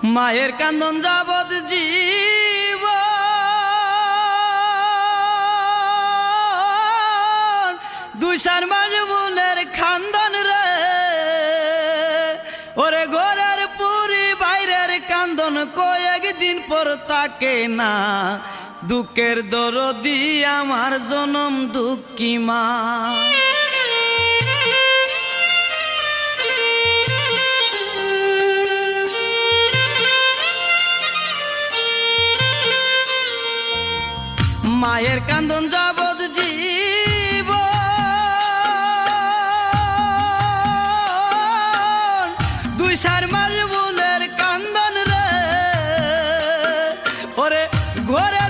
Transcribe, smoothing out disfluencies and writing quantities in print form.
মায়ের কান্দন যাবৎ জীব দুই চার মাস বুনের খান্দন রে ওরে ঘরের পুরি বাইরের কান্দন কয়েকদিন পর তাকে না দুঃখের দরদি আমার জনম দুঃখী মা মায়ের কান্দন যাবৎ জীব দুই চার মাস বুনের কান্দন রে ওরে ঘরে